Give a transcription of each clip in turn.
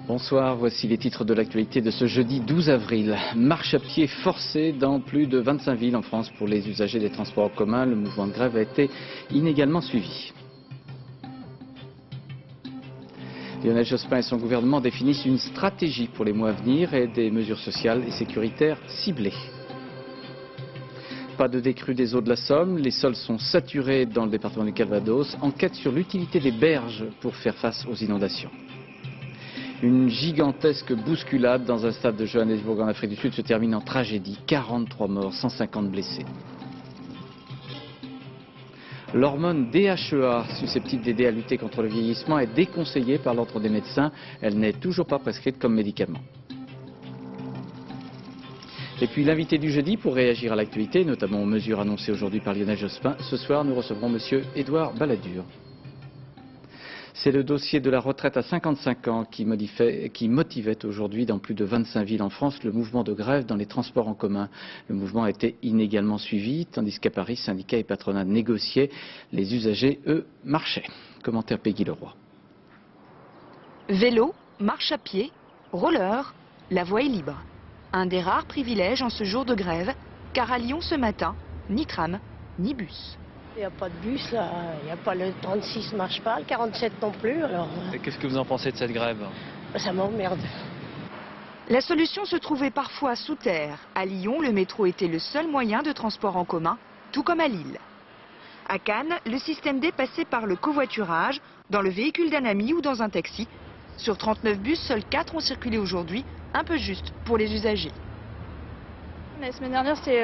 Bonsoir, voici les titres de l'actualité de ce jeudi 12 avril. Marche à pied forcée dans plus de 25 villes en France pour les usagers des transports en commun. Le mouvement de grève a été inégalement suivi. Lionel Jospin et son gouvernement définissent une stratégie pour les mois à venir et des mesures sociales et sécuritaires ciblées. Pas de décrue des eaux de la Somme, les sols sont saturés dans le département du Calvados. Enquête sur l'utilité des berges pour faire face aux inondations. Une gigantesque bousculade dans un stade de Johannesburg en Afrique du Sud se termine en tragédie. 43 morts, 150 blessés. L'hormone DHEA, susceptible d'aider à lutter contre le vieillissement, est déconseillée par l'ordre des médecins. Elle n'est toujours pas prescrite comme médicament. Et puis l'invité du jeudi pour réagir à l'actualité, notamment aux mesures annoncées aujourd'hui par Lionel Jospin. Ce soir, nous recevrons M. Édouard Balladur. C'est le dossier de la retraite à 55 ans qui motivait aujourd'hui dans plus de 25 villes en France le mouvement de grève dans les transports en commun. Le mouvement a été inégalement suivi, tandis qu'à Paris, syndicats et patronats négociaient. Les usagers, eux, marchaient. Commentaire Peggy Leroy. Vélo, marche à pied, roller, la voie est libre. Un des rares privilèges en ce jour de grève, car à Lyon ce matin, ni tram, ni bus. Il n'y a pas de bus, là. Il n'y a pas le 36 marche pas, le 47 non plus. Alors, qu'est-ce que vous en pensez de cette grève? ça m'emmerde. La solution se trouvait parfois sous terre. À Lyon, le métro était le seul moyen de transport en commun, tout comme à Lille. À Cannes, le système D passait par le covoiturage, dans le véhicule d'un ami ou dans un taxi. Sur 39 bus, seuls 4 ont circulé aujourd'hui, un peu juste pour les usagers. La semaine dernière, c'était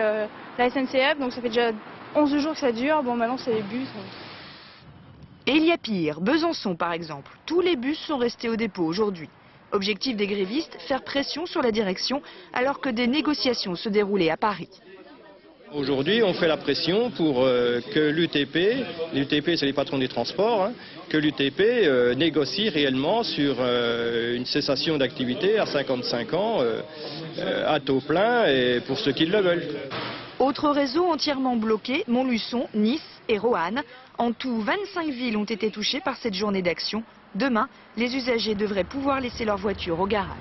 la SNCF, donc ça fait déjà 11 jours que ça dure. Bon, maintenant, c'est les bus. Et il y a pire, Besançon par exemple. Tous les bus sont restés au dépôt aujourd'hui. Objectif des grévistes, faire pression sur la direction alors que des négociations se déroulaient à Paris. Aujourd'hui, on fait la pression pour que l'UTP c'est les patrons des transports, que l'UTP négocie réellement sur une cessation d'activité à 55 ans, à taux plein, et pour ceux qui le veulent. Autre réseau entièrement bloqué, Montluçon, Nice et Roanne. En tout, 25 villes ont été touchées par cette journée d'action. Demain, les usagers devraient pouvoir laisser leur voiture au garage.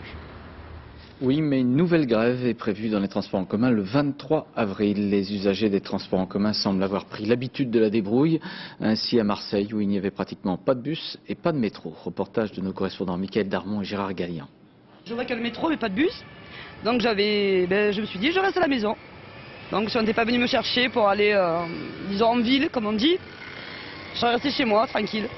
Oui, mais une nouvelle grève est prévue dans les transports en commun le 23 avril. Les usagers des transports en commun semblent avoir pris l'habitude de la débrouille. Ainsi à Marseille, où il n'y avait pratiquement pas de bus et pas de métro. Reportage de nos correspondants Mickaël Darmon et Gérard Gallian. Je vois qu'il y a le métro mais pas de bus. Donc je me suis dit je reste à la maison. Donc si on n'était pas venu me chercher pour aller, disons en ville comme on dit, je serais resté chez moi tranquille.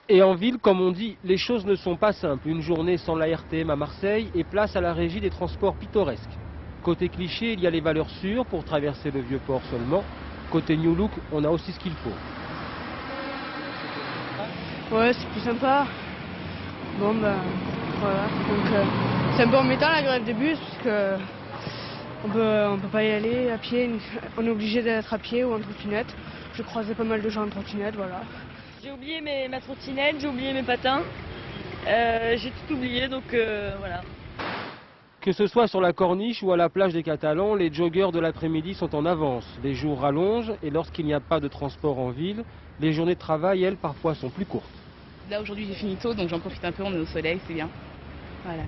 Et en ville, comme on dit, les choses ne sont pas simples. Une journée sans la RTM à Marseille et place à la régie des transports pittoresques. Côté cliché, il y a les valeurs sûres pour traverser le vieux port seulement. Côté New Look, on a aussi ce qu'il faut. Ouais, c'est plus sympa. Bon ben, voilà. Donc c'est un peu embêtant la grève des bus, parce que on peut pas y aller à pied. On est obligé d'être à pied ou en trottinette. Je croisais pas mal de gens en trottinette, voilà. J'ai oublié ma trottinette, j'ai oublié mes patins, j'ai tout oublié, donc voilà. Que ce soit sur la corniche ou à la plage des Catalans, les joggeurs de l'après-midi sont en avance. Les jours rallongent et lorsqu'il n'y a pas de transport en ville, les journées de travail, elles, parfois sont plus courtes. Là aujourd'hui j'ai fini tôt, donc j'en profite un peu, on est au soleil, c'est bien. Voilà.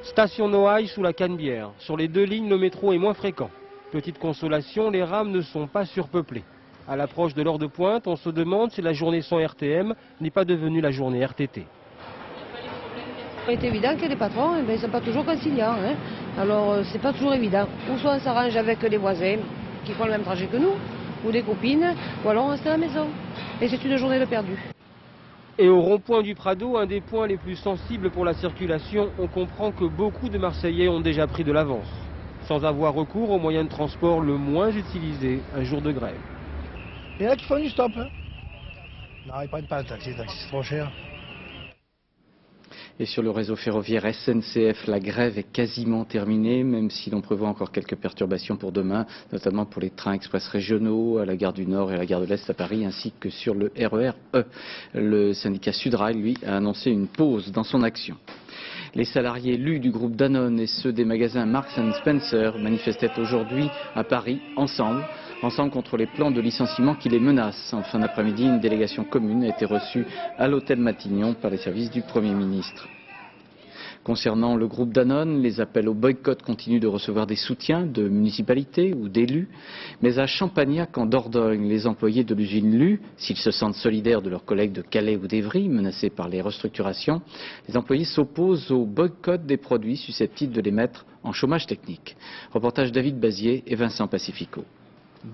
Station Noailles sous la Canebière. Sur les 2 lignes, le métro est moins fréquent. Petite consolation, les rames ne sont pas surpeuplées. À l'approche de l'heure de pointe, on se demande si la journée sans RTM n'est pas devenue la journée RTT. C'est évident que les patrons, ils ne sont pas toujours conciliants. Alors c'est pas toujours évident. Ou soit on s'arrange avec les voisins qui font le même trajet que nous, ou des copines, ou alors on reste à la maison. Et c'est une journée de perdu. Et au rond-point du Prado, un des points les plus sensibles pour la circulation, on comprend que beaucoup de Marseillais ont déjà pris de l'avance, sans avoir recours au moyen de transport le moins utilisé un jour de grève. Il y en a qui font du stop. Non, ils ne prennent pas le taxi, c'est trop cher. Et sur le réseau ferroviaire SNCF, la grève est quasiment terminée, même si l'on prévoit encore quelques perturbations pour demain, notamment pour les trains express régionaux à la gare du Nord et à la gare de l'Est à Paris, ainsi que sur le RER E. Le syndicat Sudrail, lui, a annoncé une pause dans son action. Les salariés LU du groupe Danone et ceux des magasins Marks & Spencer manifestaient aujourd'hui à Paris, ensemble contre les plans de licenciement qui les menacent. En fin d'après-midi, une délégation commune a été reçue à l'hôtel Matignon par les services du Premier ministre. Concernant le groupe Danone, les appels au boycott continuent de recevoir des soutiens de municipalités ou d'élus. Mais à Champagnac, en Dordogne, les employés de l'usine LU, s'ils se sentent solidaires de leurs collègues de Calais ou d'Evry, menacés par les restructurations, les employés s'opposent au boycott des produits susceptibles de les mettre en chômage technique. Reportage David Bazier et Vincent Pacifico.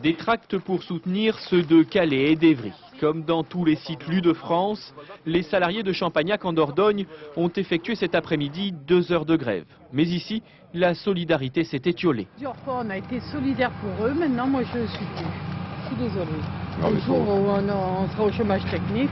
Des tracts pour soutenir ceux de Calais et d'Evry. Comme dans tous les sites LU de France, les salariés de Champagnac en Dordogne ont effectué cet après-midi 2 heures de grève. Mais ici, la solidarité s'est étiolée. Plusieurs fois, on a été solidaires pour eux. Maintenant, moi, je suis désolée. Le jour où on sera au chômage technique...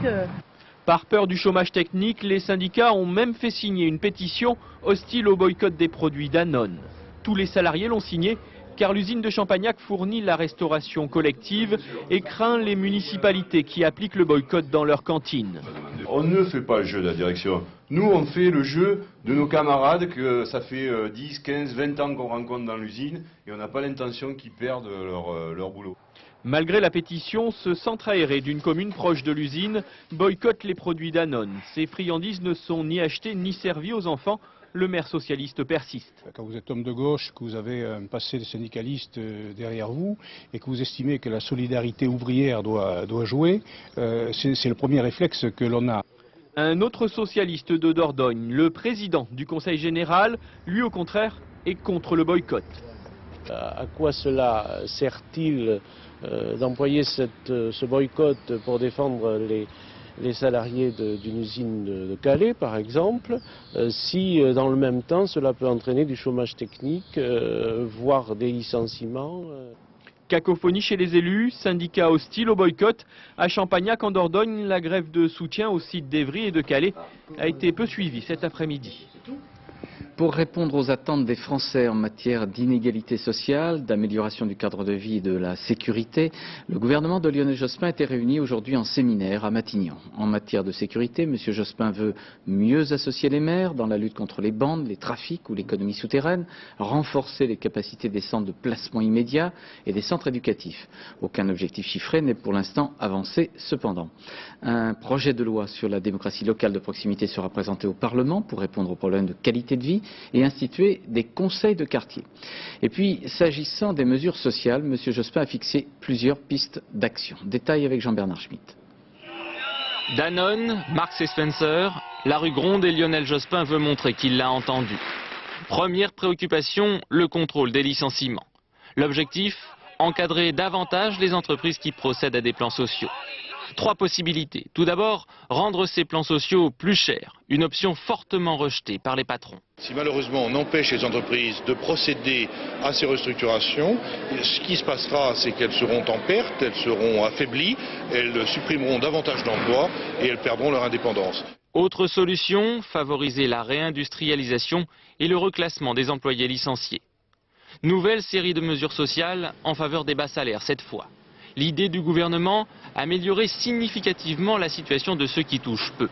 Par peur du chômage technique, les syndicats ont même fait signer une pétition hostile au boycott des produits Danone. Tous les salariés l'ont signée, car l'usine de Champagnac fournit la restauration collective et craint les municipalités qui appliquent le boycott dans leurs cantines. On ne fait pas le jeu de la direction. Nous, on fait le jeu de nos camarades que ça fait 10, 15, 20 ans qu'on rencontre dans l'usine et on n'a pas l'intention qu'ils perdent leur boulot. Malgré la pétition, ce centre aéré d'une commune proche de l'usine boycotte les produits Danone. Ces friandises ne sont ni achetées ni servies aux enfants. Le maire socialiste persiste. Quand vous êtes homme de gauche, que vous avez un passé de syndicaliste derrière vous et que vous estimez que la solidarité ouvrière doit jouer, c'est le premier réflexe que l'on a. Un autre socialiste de Dordogne, le président du Conseil général, lui au contraire, est contre le boycott. À quoi cela sert-il d'employer ce boycott pour défendre les salariés d'une usine de Calais, par exemple, si dans le même temps cela peut entraîner du chômage technique, voire des licenciements. Cacophonie chez les élus, syndicats hostiles au boycott. À Champagnac, en Dordogne, la grève de soutien au site d'Evry et de Calais a été peu suivie cet après-midi. Pour répondre aux attentes des Français en matière d'inégalité sociale, d'amélioration du cadre de vie et de la sécurité, le gouvernement de Lionel Jospin était réuni aujourd'hui en séminaire à Matignon. En matière de sécurité, M. Jospin veut mieux associer les maires dans la lutte contre les bandes, les trafics ou l'économie souterraine, renforcer les capacités des centres de placement immédiat et des centres éducatifs. Aucun objectif chiffré n'est pour l'instant avancé cependant. Un projet de loi sur la démocratie locale de proximité sera présenté au Parlement pour répondre aux problèmes de qualité de vie et instituer des conseils de quartier. Et puis, s'agissant des mesures sociales, M. Jospin a fixé plusieurs pistes d'action. Détail avec Jean-Bernard Schmitt. Danone, Marks & Spencer, la rue Gronde et Lionel Jospin veut montrer qu'il l'a entendu. Première préoccupation, le contrôle des licenciements. L'objectif, encadrer davantage les entreprises qui procèdent à des plans sociaux. 3 possibilités. Tout d'abord, rendre ces plans sociaux plus chers, une option fortement rejetée par les patrons. Si malheureusement on empêche les entreprises de procéder à ces restructurations, ce qui se passera, c'est qu'elles seront en perte, elles seront affaiblies, elles supprimeront davantage d'emplois et elles perdront leur indépendance. Autre solution, favoriser la réindustrialisation et le reclassement des employés licenciés. Nouvelle série de mesures sociales en faveur des bas salaires cette fois. L'idée du gouvernement, améliorer significativement la situation de ceux qui touchent peu.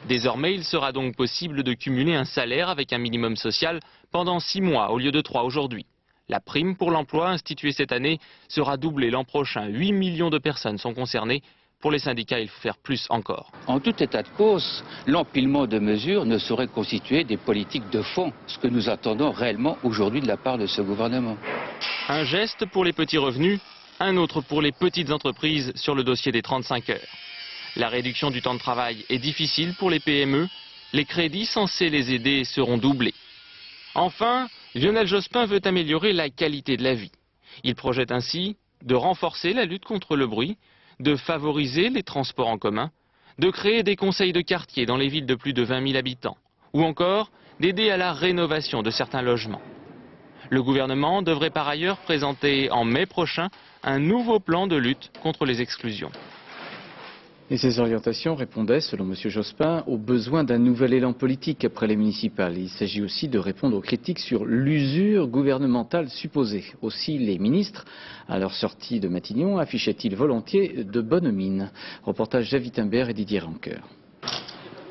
Désormais, il sera donc possible de cumuler un salaire avec un minimum social pendant 6 mois au lieu de 3 aujourd'hui. La prime pour l'emploi instituée cette année sera doublée l'an prochain. 8 millions de personnes sont concernées. Pour les syndicats, il faut faire plus encore. En tout état de cause, l'empilement de mesures ne saurait constituer des politiques de fond, ce que nous attendons réellement aujourd'hui de la part de ce gouvernement. Un geste pour les petits revenus, un autre pour les petites entreprises sur le dossier des 35 heures. La réduction du temps de travail est difficile pour les PME. Les crédits censés les aider seront doublés. Enfin, Lionel Jospin veut améliorer la qualité de la vie. Il projette ainsi de renforcer la lutte contre le bruit, de favoriser les transports en commun, de créer des conseils de quartier dans les villes de plus de 20 000 habitants, ou encore d'aider à la rénovation de certains logements. Le gouvernement devrait par ailleurs présenter en mai prochain un nouveau plan de lutte contre les exclusions. Et ces orientations répondaient, selon M. Jospin, aux besoins d'un nouvel élan politique après les municipales. Il s'agit aussi de répondre aux critiques sur l'usure gouvernementale supposée. Aussi, les ministres, à leur sortie de Matignon, affichaient-ils volontiers de bonne mine. Reportage Javi Timbert et Didier Rancoeur.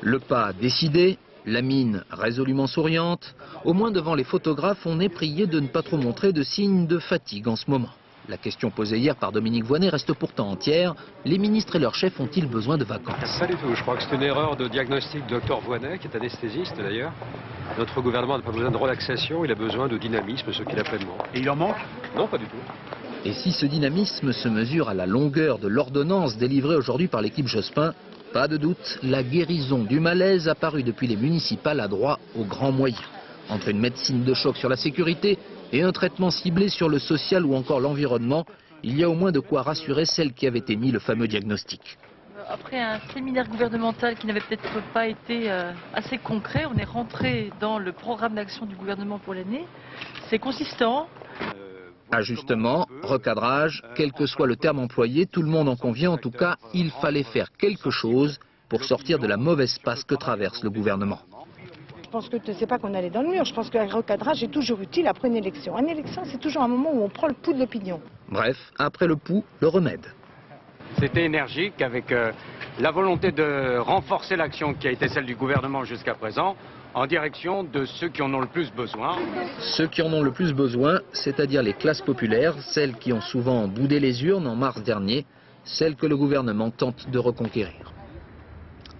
Le pas décidé, La mine résolument souriante, au moins devant les photographes, on est prié de ne pas trop montrer de signes de fatigue en ce moment. La question posée hier par Dominique Voynet reste pourtant entière. Les ministres et leurs chefs ont-ils besoin de vacances? Pas du tout. Je crois que c'est une erreur de diagnostic du Dr Voynet, qui est anesthésiste d'ailleurs. Notre gouvernement n'a pas besoin de relaxation, il a besoin de dynamisme, ce qu'il a pleinement. Et il en manque? Non, pas du tout. Et si ce dynamisme se mesure à la longueur de l'ordonnance délivrée aujourd'hui par l'équipe Jospin, pas de doute, la guérison du malaise apparu depuis les municipales a droit aux grands moyens. Entre une médecine de choc sur la sécurité et un traitement ciblé sur le social ou encore l'environnement, il y a au moins de quoi rassurer celles qui avaient émis le fameux diagnostic. Après un séminaire gouvernemental qui n'avait peut-être pas été assez concret, on est rentré dans le programme d'action du gouvernement pour l'année. C'est consistant. Ajustement, recadrage, quel que soit le terme employé, tout le monde en convient. En tout cas, il fallait faire quelque chose pour sortir de la mauvaise passe que traverse le gouvernement. Je pense que c'est pas qu'on allait dans le mur, je pense que le recadrage est toujours utile après une élection. Une élection, c'est toujours un moment où on prend le pouls de l'opinion. Bref, après le pouls, le remède. C'était énergique avec la volonté de renforcer l'action qui a été celle du gouvernement jusqu'à présent en direction de ceux qui en ont le plus besoin. Ceux qui en ont le plus besoin, c'est-à-dire les classes populaires, celles qui ont souvent boudé les urnes en mars dernier, celles que le gouvernement tente de reconquérir.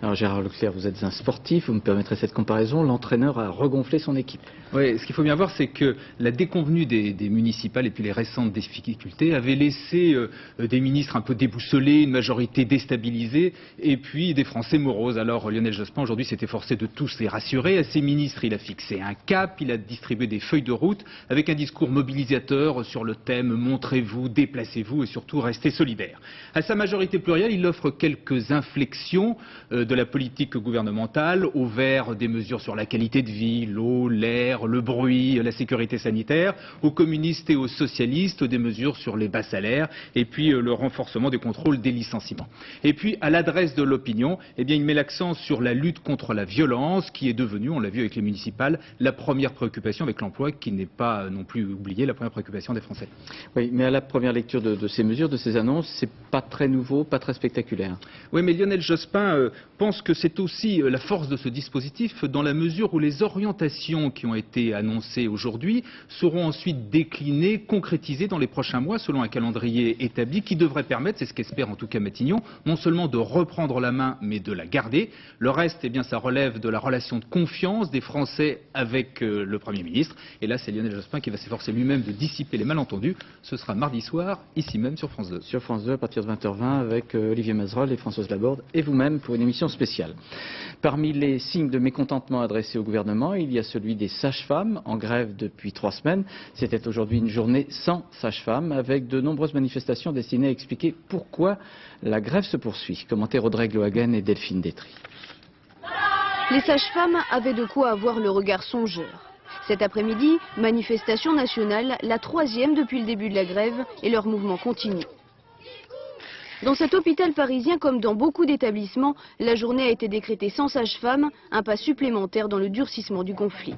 Alors Gérard Leclerc, vous êtes un sportif, vous me permettrez cette comparaison, l'entraîneur a regonflé son équipe. Oui, ce qu'il faut bien voir, c'est que la déconvenue des municipales et puis les récentes difficultés avaient laissé des ministres un peu déboussolés, une majorité déstabilisée et puis des Français moroses. Alors Lionel Jospin aujourd'hui s'est efforcé de tous les rassurer. À ses ministres, il a fixé un cap, il a distribué des feuilles de route avec un discours mobilisateur sur le thème « Montrez-vous, déplacez-vous et surtout restez solidaires ». À sa majorité plurielle, il offre quelques inflexions de la politique gouvernementale au vert des mesures sur la qualité de vie, l'eau, l'air, le bruit, la sécurité sanitaire, aux communistes et aux socialistes des mesures sur les bas salaires et puis le renforcement des contrôles des licenciements. Et puis à l'adresse de l'opinion, eh bien, il met l'accent sur la lutte contre la violence qui est devenue, on l'a vu avec les municipales, la première préoccupation avec l'emploi qui n'est pas non plus oubliée, la première préoccupation des Français. Oui, mais à la première lecture de ces mesures, de ces annonces, c'est pas très nouveau, pas très spectaculaire. Oui, mais Lionel Jospin pense que c'est aussi la force de ce dispositif dans la mesure où les orientations qui ont été annoncées aujourd'hui seront ensuite déclinées, concrétisées dans les prochains mois selon un calendrier établi qui devrait permettre, c'est ce qu'espère en tout cas Matignon, non seulement de reprendre la main mais de la garder. Le reste, eh bien, ça relève de la relation de confiance des Français avec le Premier ministre. Et là, c'est Lionel Jospin qui va s'efforcer lui-même de dissiper les malentendus. Ce sera mardi soir, ici même sur France 2. Sur France 2 à partir de 20h20 avec Olivier Mazerolle et Françoise Laborde et vous-même pour une émission spéciale. Parmi les signes de mécontentement adressés au gouvernement, il y a celui des sages-femmes en grève depuis 3 semaines. C'était aujourd'hui une journée sans sages-femmes avec de nombreuses manifestations destinées à expliquer pourquoi la grève se poursuit. Commentaire Audrey Glohagen et Delphine Détry. Les sages-femmes avaient de quoi avoir le regard songeur. Cet après-midi, manifestation nationale, la 3e depuis le début de la grève et leur mouvement continue. Dans cet hôpital parisien, comme dans beaucoup d'établissements, la journée a été décrétée sans sage-femme, un pas supplémentaire dans le durcissement du conflit.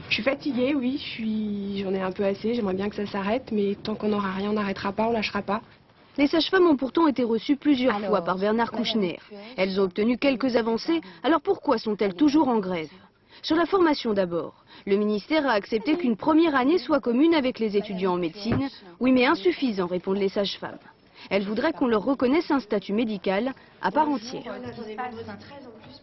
Je suis fatiguée, oui, j'en ai un peu assez, j'aimerais bien que ça s'arrête, mais tant qu'on n'aura rien, on n'arrêtera pas, on lâchera pas. Les sages-femmes ont pourtant été reçues plusieurs fois par Bernard Kouchner. Elles ont obtenu quelques avancées, alors pourquoi sont-elles toujours en grève? Sur la formation d'abord, le ministère a accepté qu'une première année soit commune avec les étudiants en médecine. Oui, mais insuffisant, répondent les sages-femmes. Elles voudraient qu'on leur reconnaisse un statut médical à part entière.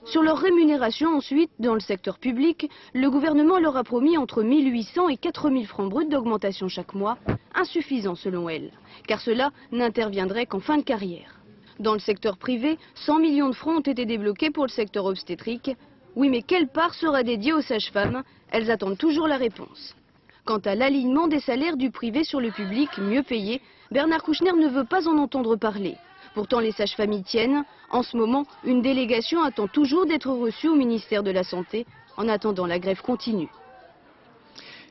Sur leur rémunération ensuite, dans le secteur public, le gouvernement leur a promis entre 1 800 et 4 000 francs bruts d'augmentation chaque mois, insuffisant selon elles, car cela n'interviendrait qu'en fin de carrière. Dans le secteur privé, 100 millions de francs ont été débloqués pour le secteur obstétrique. Oui, mais quelle part sera dédiée aux sages-femmes? Elles attendent toujours la réponse. Quant à l'alignement des salaires du privé sur le public, mieux payé, Bernard Kouchner ne veut pas en entendre parler. Pourtant, les sages-femmes y tiennent. En ce moment, une délégation attend toujours d'être reçue au ministère de la Santé. En attendant, la grève continue.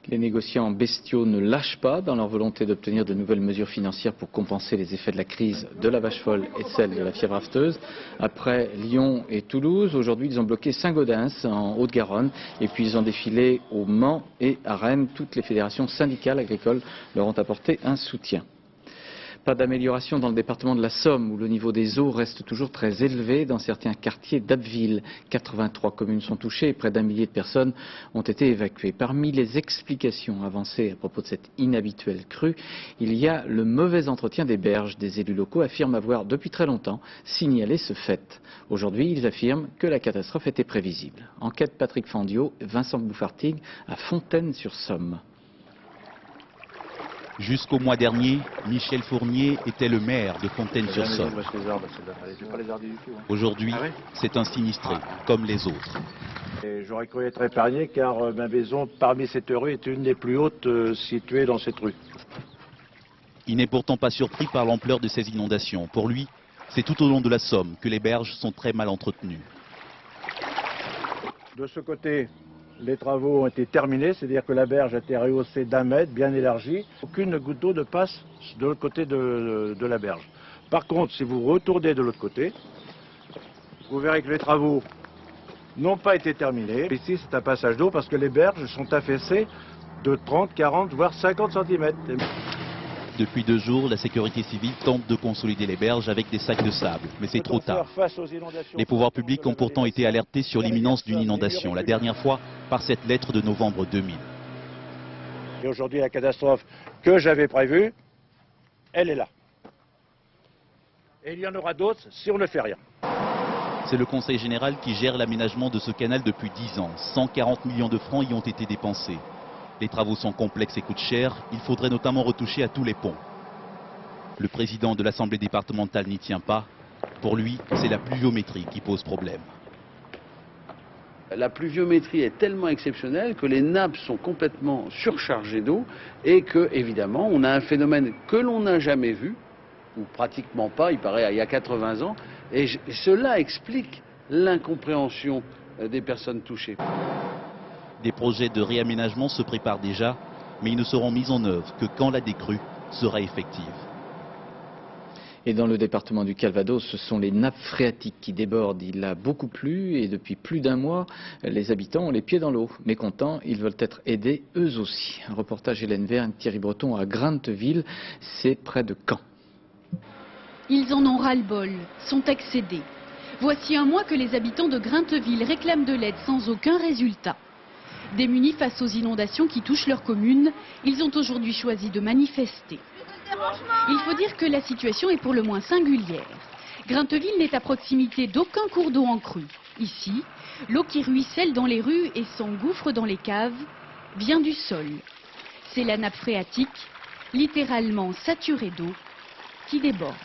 Les négociants bestiaux ne lâchent pas dans leur volonté d'obtenir de nouvelles mesures financières pour compenser les effets de la crise de la vache folle et de celle de la fièvre afteuse. Après Lyon et Toulouse, aujourd'hui ils ont bloqué Saint-Gaudens en Haute-Garonne et puis ils ont défilé au Mans et à Rennes. Toutes les fédérations syndicales agricoles leur ont apporté un soutien. Pas d'amélioration dans le département de la Somme, où le niveau des eaux reste toujours très élevé dans certains quartiers d'Abbeville. 83 communes sont touchées et près d'1 millier de personnes ont été évacuées. Parmi les explications avancées à propos de cette inhabituelle crue, il y a le mauvais entretien des berges. Des élus locaux affirment avoir depuis très longtemps signalé ce fait. Aujourd'hui, ils affirment que la catastrophe était prévisible. Enquête Patrick Fandiot, Vincent Bouffartigue à Fontaine-sur-Somme. Jusqu'au mois dernier, Michel Fournier était le maire de Fontaine-sur-Somme. Aujourd'hui, c'est un sinistré, comme les autres. J'aurais cru être épargné car ma maison, parmi cette rue, est une des plus hautes situées dans cette rue. Il n'est pourtant pas surpris par l'ampleur de ces inondations. Pour lui, c'est tout au long de la Somme que les berges sont très mal entretenues. De ce côté, les travaux ont été terminés, c'est-à-dire que la berge a été rehaussée d'1 mètre, bien élargie. Aucune goutte d'eau ne passe de l'autre côté de la berge. Par contre, si vous retournez de l'autre côté, vous verrez que les travaux n'ont pas été terminés. Ici, c'est un passage d'eau parce que les berges sont affaissées de 30, 40, voire 50 cm. Depuis 2 jours, la sécurité civile tente de consolider les berges avec des sacs de sable, mais c'est trop tard. Les pouvoirs publics ont pourtant été alertés sur l'imminence d'une inondation, la dernière fois par cette lettre de novembre 2000. Et aujourd'hui, la catastrophe que j'avais prévue, elle est là. Et il y en aura d'autres si on ne fait rien. C'est le Conseil général qui gère l'aménagement de ce canal depuis 10 ans. 140 millions de francs y ont été dépensés. Les travaux sont complexes et coûtent cher. Il faudrait notamment retoucher à tous les ponts. Le président de l'Assemblée départementale n'y tient pas. Pour lui, c'est la pluviométrie qui pose problème. La pluviométrie est tellement exceptionnelle que les nappes sont complètement surchargées d'eau et que, évidemment, on a un phénomène que l'on n'a jamais vu, ou pratiquement pas, il paraît, il y a 80 ans, et cela explique l'incompréhension des personnes touchées. Des projets de réaménagement se préparent déjà, mais ils ne seront mis en œuvre que quand la décrue sera effective. Et dans le département du Calvados, ce sont les nappes phréatiques qui débordent. Il a beaucoup plu et depuis plus d'1 mois, les habitants ont les pieds dans l'eau. Mécontents, ils veulent être aidés eux aussi. Un reportage Hélène Vergne, Thierry Breton à Grinteville, c'est près de Caen. Ils en ont ras-le-bol, sont excédés. Voici 1 mois que les habitants de Grinteville réclament de l'aide sans aucun résultat. Démunis face aux inondations qui touchent leur commune, ils ont aujourd'hui choisi de manifester. Il faut dire que la situation est pour le moins singulière. Grinteville n'est à proximité d'aucun cours d'eau en crue. Ici, l'eau qui ruisselle dans les rues et s'engouffre dans les caves vient du sol. C'est la nappe phréatique, littéralement saturée d'eau, qui déborde.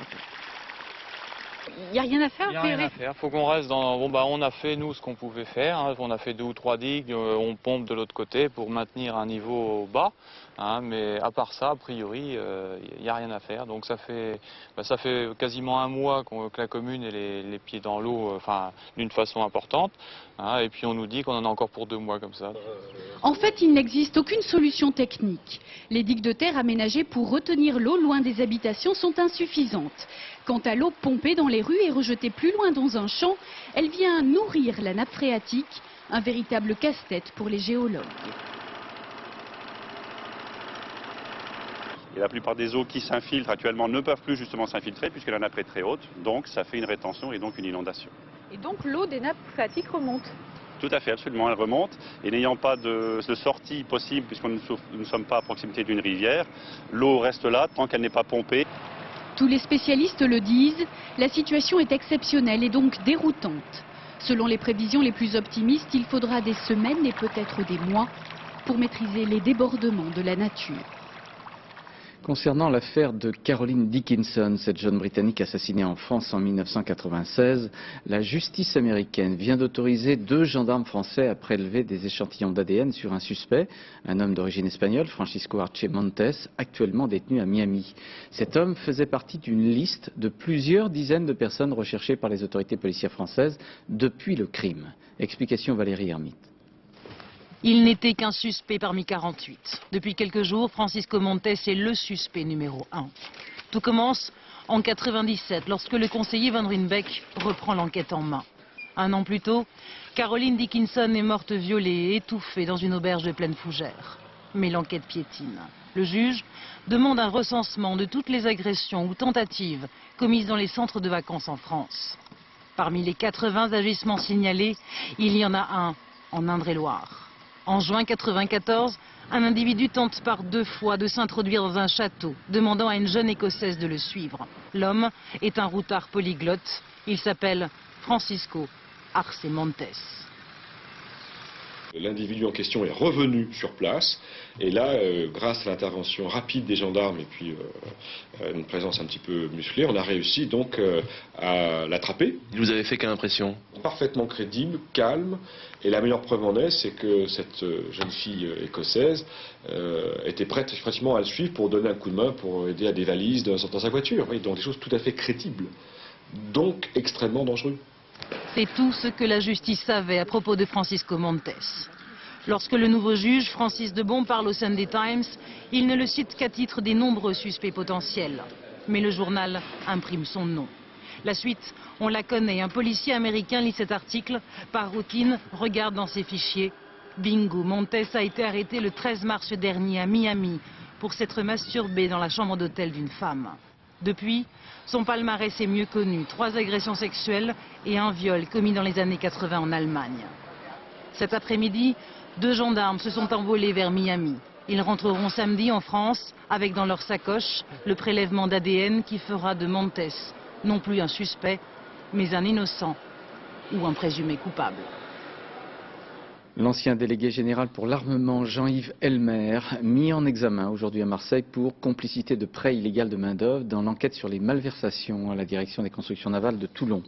Il n'y a rien à faire, il n'y a rien à faire. Faut qu'on reste dans... Bon, bah, on a fait, nous, ce qu'on pouvait faire. Hein. On a fait 2 ou 3 digues, on pompe de l'autre côté pour maintenir un niveau bas. Hein. Mais à part ça, a priori, il n'y a rien à faire. Donc ça fait quasiment 1 mois que la commune ait les pieds dans l'eau, enfin, d'une façon importante. Hein. Et puis on nous dit qu'on en a encore pour 2 mois comme ça. En fait, il n'existe aucune solution technique. Les digues de terre aménagées pour retenir l'eau loin des habitations sont insuffisantes. Quant à l'eau pompée dans les rues et rejetée plus loin dans un champ, elle vient nourrir la nappe phréatique, un véritable casse-tête pour les géologues. Et la plupart des eaux qui s'infiltrent actuellement ne peuvent plus justement s'infiltrer puisque la nappe est très haute, donc ça fait une rétention et donc une inondation. Et donc l'eau des nappes phréatiques remonte? Tout à fait, absolument, elle remonte. Et n'ayant pas de sortie possible puisque nous ne sommes pas à proximité d'une rivière, l'eau reste là tant qu'elle n'est pas pompée. Tous les spécialistes le disent, la situation est exceptionnelle et donc déroutante. Selon les prévisions les plus optimistes, il faudra des semaines et peut-être des mois pour maîtriser les débordements de la nature. Concernant l'affaire de Caroline Dickinson, cette jeune Britannique assassinée en France en 1996, la justice américaine vient d'autoriser 2 gendarmes français à prélever des échantillons d'ADN sur un suspect, un homme d'origine espagnole, Francisco Arce Montes, actuellement détenu à Miami. Cet homme faisait partie d'une liste de plusieurs dizaines de personnes recherchées par les autorités policières françaises depuis le crime. Explication Valérie Hermite. Il n'était qu'un suspect parmi 48. Depuis quelques jours, Francisco Montes est le suspect numéro 1. Tout commence en 97, lorsque le conseiller Van Rynbeck reprend l'enquête en main. 1 an plus tôt, Caroline Dickinson est morte violée et étouffée dans une auberge de Pleine Fougère. Mais l'enquête piétine. Le juge demande un recensement de toutes les agressions ou tentatives commises dans les centres de vacances en France. Parmi les 80 agissements signalés, il y en a un en Indre-et-Loire. En juin 1994, un individu tente par 2 fois de s'introduire dans un château, demandant à une jeune Écossaise de le suivre. L'homme est un routard polyglotte. Il s'appelle Francisco Arce Montes. L'individu en question est revenu sur place et là, grâce à l'intervention rapide des gendarmes et puis une présence un petit peu musclée, on a réussi donc à l'attraper. Il vous avait fait quelle impression? Parfaitement crédible, calme, et la meilleure preuve en est, c'est que cette jeune fille écossaise était prête pratiquement à le suivre pour donner un coup de main, pour aider à des valises dans sa voiture. Oui, donc des choses tout à fait crédibles, donc extrêmement dangereux. C'est tout ce que la justice savait à propos de Francisco Montes. Lorsque le nouveau juge, Francis Debon, parle au Sunday Times, il ne le cite qu'à titre des nombreux suspects potentiels. Mais le journal imprime son nom. La suite, on la connaît. Un policier américain lit cet article. Par routine, regarde dans ses fichiers. Bingo, Montes a été arrêté le 13 mars dernier à Miami pour s'être masturbé dans la chambre d'hôtel d'une femme. Depuis, son palmarès est mieux connu. 3 agressions sexuelles et un viol commis dans les années 80 en Allemagne. Cet après-midi, 2 gendarmes se sont envolés vers Miami. Ils rentreront samedi en France avec dans leur sacoche le prélèvement d'ADN qui fera de Montes non plus un suspect, mais un innocent ou un présumé coupable. L'ancien délégué général pour l'armement Jean-Yves Elmer, mis en examen aujourd'hui à Marseille pour complicité de prêt illégal de main-d'œuvre dans l'enquête sur les malversations à la direction des constructions navales de Toulon.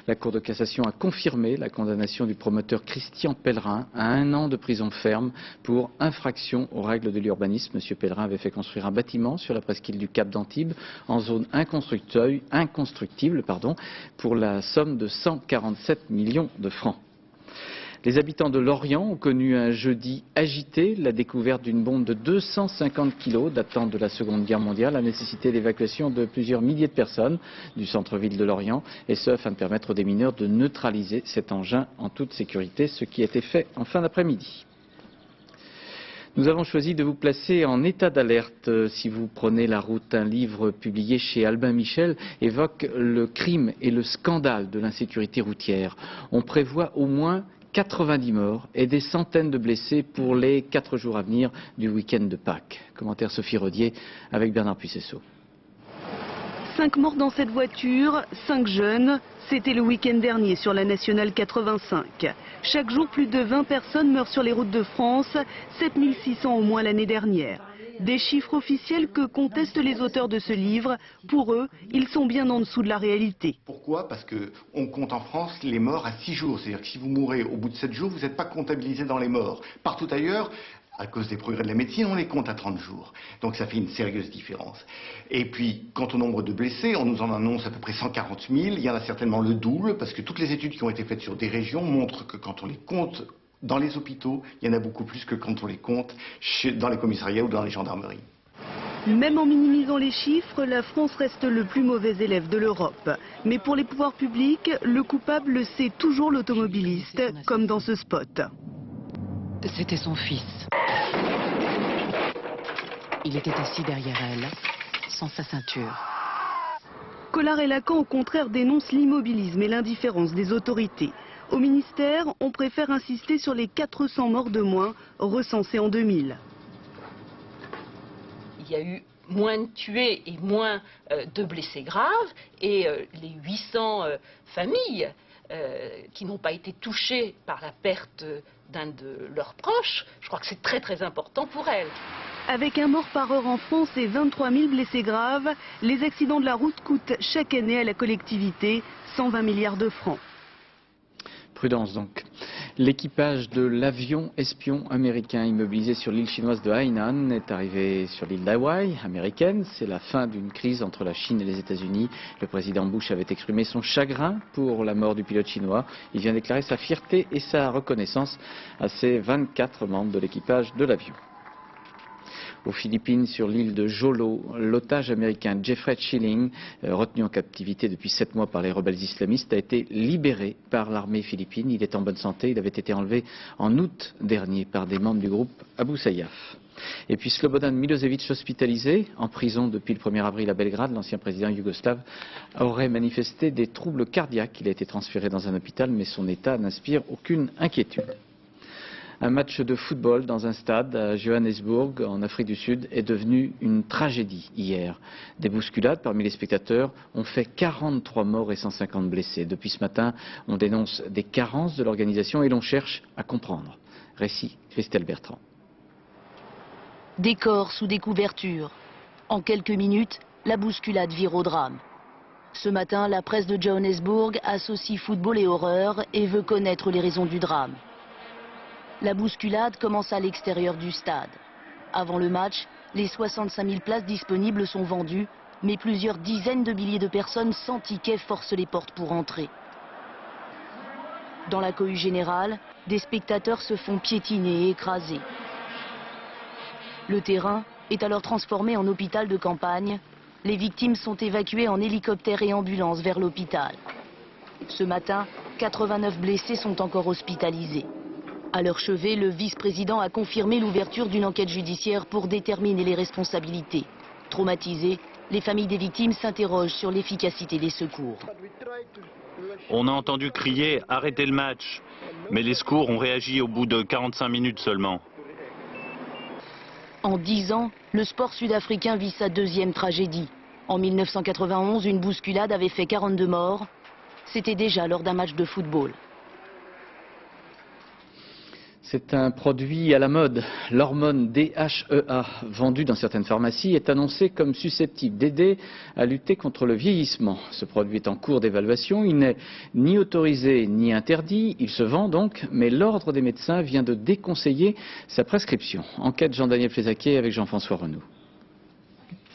La Cour de cassation a confirmé la condamnation du promoteur Christian Pellerin à 1 an de prison ferme pour infraction aux règles de l'urbanisme. M. Pellerin avait fait construire un bâtiment sur la presqu'île du Cap d'Antibes en zone inconstructible pour la somme de 147 millions de francs. Les habitants de Lorient ont connu un jeudi agité. La découverte d'une bombe de 250 kg datant de la Seconde Guerre mondiale a nécessité l'évacuation de plusieurs milliers de personnes du centre-ville de Lorient, et ce afin de permettre aux démineurs de neutraliser cet engin en toute sécurité, ce qui a été fait en fin d'après-midi. Nous avons choisi de vous placer en état d'alerte si vous prenez la route. Un livre publié chez Albin Michel évoque le crime et le scandale de l'insécurité routière. On prévoit au moins 90 morts et des centaines de blessés pour les 4 jours à venir du week-end de Pâques. Commentaire Sophie Rodier avec Bernard Puissesseau. 5 morts dans cette voiture, 5 jeunes. C'était le week-end dernier sur la nationale 85. Chaque jour, plus de 20 personnes meurent sur les routes de France, 7600 au moins l'année dernière. Des chiffres officiels que contestent les auteurs de ce livre. Pour eux, ils sont bien en dessous de la réalité. Pourquoi? Parce qu'on compte en France les morts à 6 jours. C'est-à-dire que si vous mourrez au bout de 7 jours, vous n'êtes pas comptabilisé dans les morts. Partout ailleurs, à cause des progrès de la médecine, on les compte à 30 jours. Donc ça fait une sérieuse différence. Et puis, quant au nombre de blessés, on nous en annonce à peu près 140 000. Il y en a certainement le double, parce que toutes les études qui ont été faites sur des régions montrent que quand on les compte dans les hôpitaux, il y en a beaucoup plus que quand on les compte dans les commissariats ou dans les gendarmeries. Même en minimisant les chiffres, la France reste le plus mauvais élève de l'Europe. Mais pour les pouvoirs publics, le coupable, c'est toujours l'automobiliste, comme dans ce spot. C'était son fils. Il était assis derrière elle, sans sa ceinture. Collard et Lacan, au contraire, dénoncent l'immobilisme et l'indifférence des autorités. Au ministère, on préfère insister sur les 400 morts de moins recensés en 2000. Il y a eu moins de tués et moins de blessés graves, et les 800 familles qui n'ont pas été touchées par la perte d'un de leurs proches, je crois que c'est très très important pour elles. Avec 1 mort par heure en France et 23 000 blessés graves, les accidents de la route coûtent chaque année à la collectivité 120 milliards de francs. Prudence donc. L'équipage de l'avion espion américain immobilisé sur l'île chinoise de Hainan est arrivé sur l'île d'Hawaï américaine. C'est la fin d'une crise entre la Chine et les États-Unis. Le président Bush avait exprimé son chagrin pour la mort du pilote chinois. Il vient déclarer sa fierté et sa reconnaissance à ses 24 membres de l'équipage de l'avion. Aux Philippines, sur l'île de Jolo, l'otage américain Jeffrey Chilling, retenu en captivité depuis 7 mois par les rebelles islamistes, a été libéré par l'armée philippine. Il est en bonne santé. Il avait été enlevé en août dernier par des membres du groupe Abu Sayyaf. Et puis Slobodan Milosevic, hospitalisé en prison depuis le 1er avril à Belgrade, l'ancien président yougoslave aurait manifesté des troubles cardiaques. Il a été transféré dans un hôpital, mais son état n'inspire aucune inquiétude. Un match de football dans un stade à Johannesburg, en Afrique du Sud, est devenu une tragédie hier. Des bousculades parmi les spectateurs ont fait 43 morts et 150 blessés. Depuis ce matin, on dénonce des carences de l'organisation et l'on cherche à comprendre. Récit Christelle Bertrand. Des corps sous des couvertures. En quelques minutes, la bousculade vire au drame. Ce matin, la presse de Johannesburg associe football et horreur et veut connaître les raisons du drame. La bousculade commence à l'extérieur du stade. Avant le match, les 65 000 places disponibles sont vendues, mais plusieurs dizaines de milliers de personnes sans ticket forcent les portes pour entrer. Dans la cohue générale, des spectateurs se font piétiner et écraser. Le terrain est alors transformé en hôpital de campagne. Les victimes sont évacuées en hélicoptère et ambulance vers l'hôpital. Ce matin, 89 blessés sont encore hospitalisés. À leur chevet, le vice-président a confirmé l'ouverture d'une enquête judiciaire pour déterminer les responsabilités. Traumatisées, les familles des victimes s'interrogent sur l'efficacité des secours. On a entendu crier « Arrêtez le match !» mais les secours ont réagi au bout de 45 minutes seulement. En 10 ans, le sport sud-africain vit sa deuxième tragédie. En 1991, une bousculade avait fait 42 morts. C'était déjà lors d'un match de football. C'est un produit à la mode. L'hormone DHEA, vendue dans certaines pharmacies, est annoncée comme susceptible d'aider à lutter contre le vieillissement. Ce produit est en cours d'évaluation. Il n'est ni autorisé ni interdit. Il se vend donc, mais l'Ordre des médecins vient de déconseiller sa prescription. Enquête Jean-Daniel Flézaquet avec Jean-François Renaud.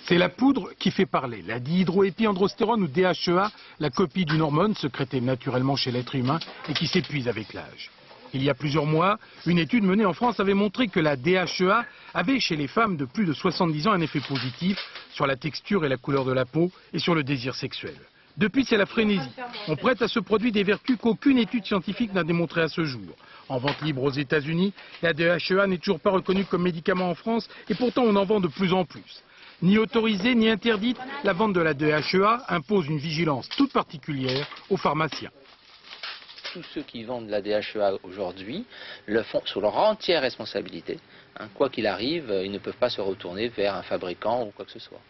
C'est la poudre qui fait parler. La dihydroépiandrostérone ou DHEA, la copie d'une hormone sécrétée naturellement chez l'être humain et qui s'épuise avec l'âge. Il y a plusieurs mois, une étude menée en France avait montré que la DHEA avait chez les femmes de plus de 70 ans un effet positif sur la texture et la couleur de la peau et sur le désir sexuel. Depuis, c'est la frénésie. On prête à ce produit des vertus qu'aucune étude scientifique n'a démontrées à ce jour. En vente libre aux États-Unis, la DHEA n'est toujours pas reconnue comme médicament en France et pourtant on en vend de plus en plus. Ni autorisée ni interdite, la vente de la DHEA impose une vigilance toute particulière aux pharmaciens. Tous ceux qui vendent la DHEA aujourd'hui le font sur leur entière responsabilité. Quoi qu'il arrive, ils ne peuvent pas se retourner vers un fabricant ou quoi que ce soit.